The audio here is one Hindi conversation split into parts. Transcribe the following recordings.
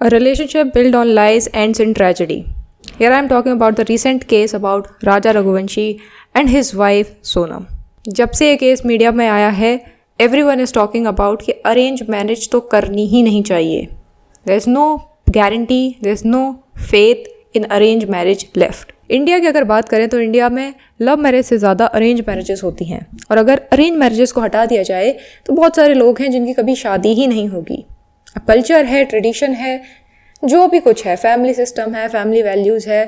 A relationship built on lies ends in tragedy. Here I am talking about the recent case about Raja Raghuvanshi and his wife Sonam. जब से ये केस मीडिया में आया है, everyone is talking about कि अरेंज मैरिज तो करनी ही नहीं चाहिए. There is no guarantee, there is no faith in arranged marriage left. India की अगर बात करें तो इंडिया में लव मैरिज से ज़्यादा अरेंज मैरिजेस होती हैं, और अगर अरेंज मैरिजेस को हटा दिया जाए तो बहुत सारे लोग हैं जिनकी कभी शादी ही नहीं होगी. अब कल्चर है, ट्रेडिशन है, जो भी कुछ है, फैमिली सिस्टम है, फैमिली वैल्यूज़ है,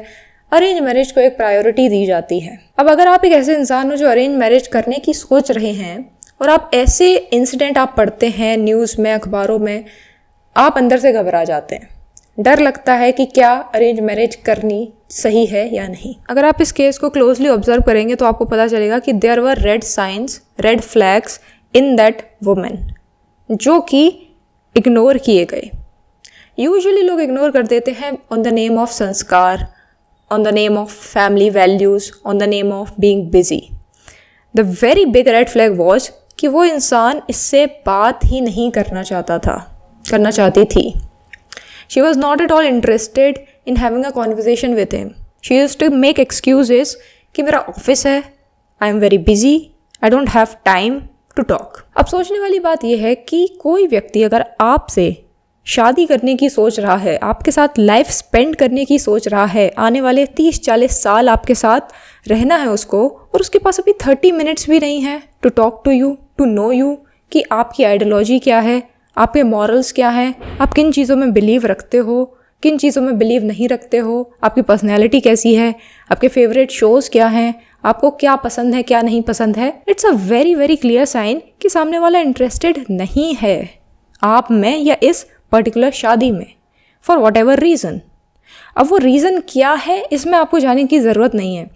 अरेंज मैरिज को एक प्रायोरिटी दी जाती है. अब अगर आप एक ऐसे इंसान हो जो अरेंज मैरिज करने की सोच रहे हैं और आप ऐसे इंसिडेंट आप पढ़ते हैं न्यूज़ में, अखबारों में, आप अंदर से घबरा जाते हैं. डर लगता है कि क्या अरेंज मैरिज करनी सही है या नहीं. अगर आप इस केस को क्लोजली ऑब्जर्व करेंगे तो आपको पता चलेगा कि there were red signs, red flags in that women, जो कि इग्नोर किए गए. यूजुअली लोग इग्नोर कर देते हैं ऑन द नेम ऑफ संस्कार, on the name of family values, on the name of being busy. The very big red flag was कि वो इंसान इससे बात ही नहीं करना चाहती थी. She was not at all interested in having a conversation with him. She used to make excuses कि मेरा ऑफिस है, I am very busy, I don't have time to talk. अब सोचने वाली बात यह है कि कोई व्यक्ति अगर आपसे शादी करने की सोच रहा है, आपके साथ लाइफ स्पेंड करने की सोच रहा है, आने वाले 30-40 साल आपके साथ रहना है उसको, और उसके पास अभी 30 मिनट्स भी नहीं है to talk to you, to know you, कि आपकी आइडियोलॉजी क्या है, आपके मॉरल्स क्या हैं, आप किन चीज़ों में बिलीव रखते हो, किन चीज़ों में बिलीव नहीं रखते हो, आपकी पर्सनैलिटी कैसी है, आपके फेवरेट शोज़ क्या हैं, आपको क्या पसंद है, क्या नहीं पसंद है. It's a very very clear sign कि सामने वाला इंटरेस्टेड नहीं है आप में या इस पर्टिकुलर शादी में, फॉर वॉट एवर रीज़न. अब वो रीज़न क्या है इसमें आपको जाने की ज़रूरत नहीं है.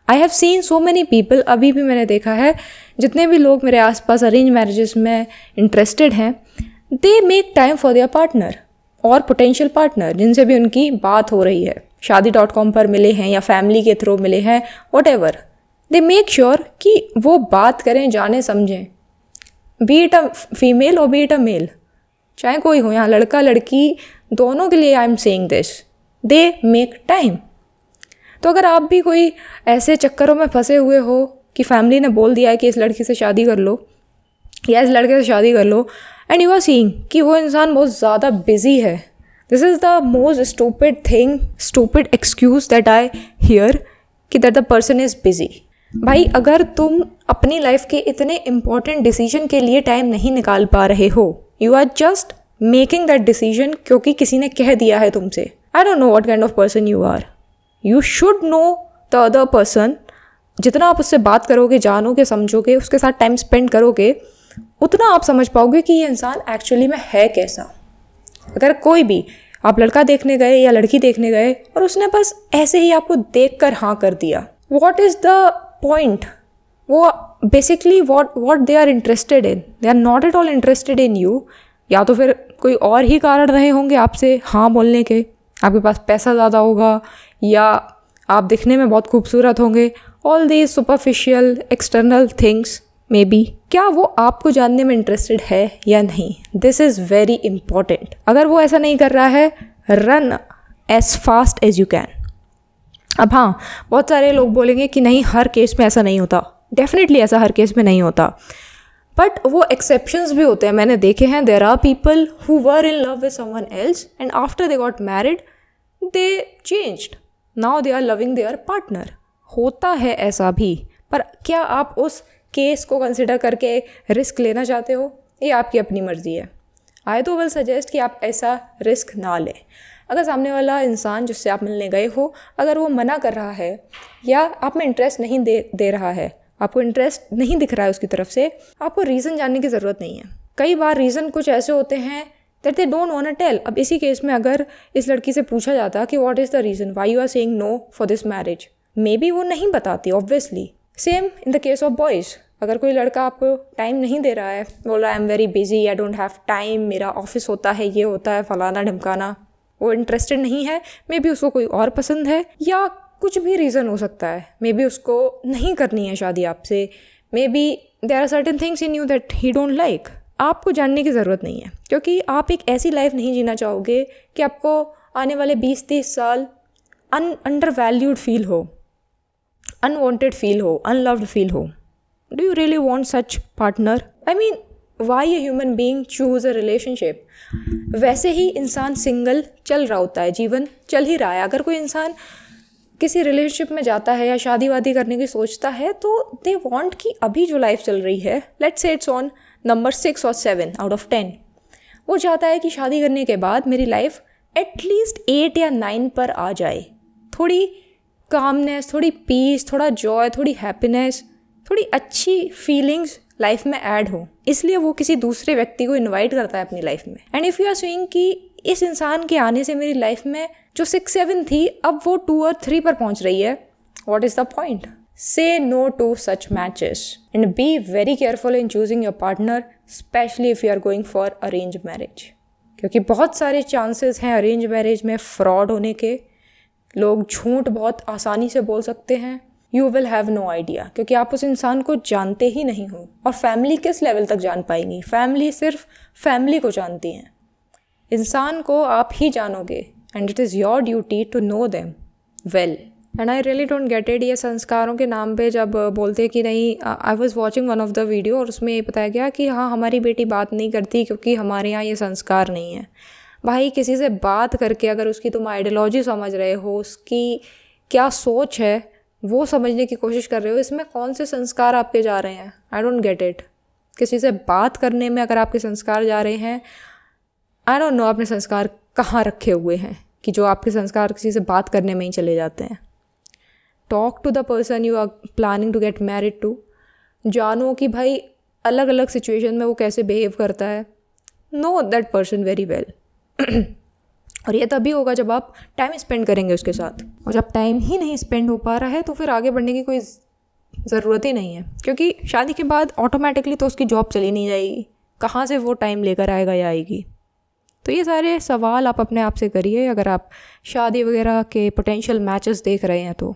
I have seen so many people, अभी भी मैंने देखा है, जितने भी लोग मेरे आसपास अरेंज मैरिजेस में इंटरेस्टेड हैं, they make time for their partner और पोटेंशियल पार्टनर जिनसे भी उनकी बात हो रही है, shaadi.com पर मिले हैं या फैमिली के थ्रू मिले हैं, what ever. They make sure कि वो बात करें, जाने समझें, बी इट अ फीमेल और बी इट अ मेल, चाहे कोई हो, यहाँ लड़का लड़की दोनों के लिए I am saying this, they make time. तो अगर आप भी कोई ऐसे चक्करों में फंसे हुए हो कि फैमिली ने बोल दिया है कि इस लड़की से शादी कर लो या इस लड़के से शादी कर लो, एंड यू आर सीइंग कि वो इंसान बहुत ज़्यादा बिजी है, this is the most stupid thing, stupid excuse that I hear, कि that the person is busy. भाई, अगर तुम अपनी लाइफ के इतने इंपॉर्टेंट डिसीजन के लिए टाइम नहीं निकाल पा रहे हो, you are just making that decision क्योंकि किसी ने कह दिया है तुमसे. I don't know what kind of person you are. You should know the other person. जितना आप उससे बात करोगे, जानोगे, समझोगे, उसके साथ टाइम स्पेंड करोगे, उतना आप समझ पाओगे कि ये इंसान एक्चुअली में है कैसा. अगर कोई भी, आप लड़का देखने गए या लड़की देखने गए और उसने बस ऐसे ही आपको देख कर हाँ कर दिया, वॉट इज़ द पॉइंट? वो basically what they are interested in, they are not at all interested in you. या तो फिर कोई और ही कारण रहे होंगे आपसे हाँ बोलने के, आपके पास पैसा ज़्यादा होगा, या आप दिखने में बहुत खूबसूरत होंगे, all these superficial external things may be. क्या वो आपको जानने में इंटरेस्टेड है या नहीं, दिस इज़ वेरी इंपॉर्टेंट. अगर वो ऐसा नहीं कर रहा है, run as fast as you can. अब हाँ, बहुत सारे लोग बोलेंगे कि नहीं, हर केस में ऐसा नहीं होता. डेफिनेटली ऐसा हर केस में नहीं होता, बट वो एक्सेप्शंस भी होते हैं. मैंने देखे हैं, there are people who were in love with someone else and after they got married they changed, now they are loving their partner. होता है ऐसा भी, पर क्या आप उस केस को कंसिडर करके रिस्क लेना चाहते हो? ये आपकी अपनी मर्ज़ी है. आई तो विल सजेस्ट कि आप ऐसा रिस्क ना लें. अगर सामने वाला इंसान जिससे आप मिलने गए हो, अगर वो मना कर रहा है या आप में इंटरेस्ट नहीं दे रहा है, आपको इंटरेस्ट नहीं दिख रहा है उसकी तरफ से, आपको रीज़न जानने की ज़रूरत नहीं है. कई बार रीज़न कुछ ऐसे होते हैं that they don't want to tell. अब इसी केस में अगर इस लड़की से पूछा जाता कि what is the reason why you are saying no for this marriage, maybe वो नहीं बताती obviously. Same in the case of boys. अगर कोई लड़का आपको टाइम नहीं दे रहा है, बोल रहा है I am very busy, I don't have time, मेरा ऑफिस होता है, ये होता है, फलाना ढमकाना, वो इंटरेस्टेड नहीं है, मे बी उसको कोई और पसंद है, या कुछ भी रीज़न हो सकता है, मे बी उसको नहीं करनी है शादी आपसे, maybe there are certain things in you that he don't like. आपको जानने की ज़रूरत नहीं है, क्योंकि आप एक ऐसी लाइफ नहीं जीना चाहोगे कि आपको आने वाले 20-30 साल अंडर वैल्यूड फील हो, अनवांटेड फील हो, अनलव्ड फील हो. Do you really want such partner? I mean, why a human being choose a relationship? वैसे ही इंसान सिंगल चल रहा होता है, जीवन चल ही रहा है. अगर कोई इंसान किसी रिलेशनशिप में जाता है या शादी वादी करने की सोचता है तो दे वांट कि अभी जो लाइफ चल रही है, let's say it's on number 6 और 7 आउट ऑफ 10, वो चाहता है कि शादी करने के बाद मेरी लाइफ एटलीस्ट 8 या 9 पर आ जाए. थोड़ी कामनेस, थोड़ी पीस, थोड़ा जॉय, थोड़ी हैप्पीनेस, थोड़ी अच्छी फीलिंग्स लाइफ में ऐड हो. इसलिए वो किसी दूसरे व्यक्ति को इनवाइट करता है अपनी लाइफ में. And if you are seeing कि इस इंसान के आने से मेरी लाइफ में जो 6-7 थी अब वो 2 और 3 पर पहुंच रही है, what is the point? Say no to such matches and be very careful in choosing your partner, especially if you are going for arranged marriage. क्योंकि बहुत सारे चांसेस हैं अरेंज मैरिज में फ्रॉड होने के. लोग झूठ बहुत आसानी से बोल सकते हैं. You will have no idea, क्योंकि आप उस इंसान को जानते ही नहीं हो. और फैमिली किस लेवल तक जान पाएंगी? फैमिली सिर्फ फैमिली को जानती हैं. इंसान को आप ही जानोगे and it is your duty to know them well. And I really don't get it. ये संस्कारों के नाम पे जब बोलते कि नहीं, I was watching one of the video और उसमें ये बताया गया कि हाँ हमारी बेटी बात नहीं करती क्योंकि हमारे यहाँ ये संस्कार नहीं है. भाई, किसी से बात करके अगर उसकी तुम आइडियोलॉजी समझ रहे हो, उसकी क्या सोच है वो समझने की कोशिश कर रहे हो, इसमें कौन से संस्कार आपके जा रहे हैं? I don't get it. किसी से बात करने में अगर आपके संस्कार जा रहे हैं, आई डोंट नो आपने संस्कार कहाँ रखे हुए हैं कि जो आपके संस्कार किसी से बात करने में ही चले जाते हैं. Talk to the person you are planning to get married to. जानो कि भाई अलग अलग सिचुएशन में वो कैसे बिहेव करता है. Know that person very well. और ये तभी होगा जब आप टाइम स्पेंड करेंगे उसके साथ. और जब टाइम ही नहीं स्पेंड हो पा रहा है तो फिर आगे बढ़ने की कोई ज़रूरत ही नहीं है, क्योंकि शादी के बाद ऑटोमेटिकली तो उसकी जॉब चली नहीं जाएगी. कहाँ से वो टाइम लेकर आएगा या आएगी? तो ये सारे सवाल आप अपने आप से करिए अगर आप शादी वगैरह के पोटेंशियल मैचेस देख रहे हैं तो.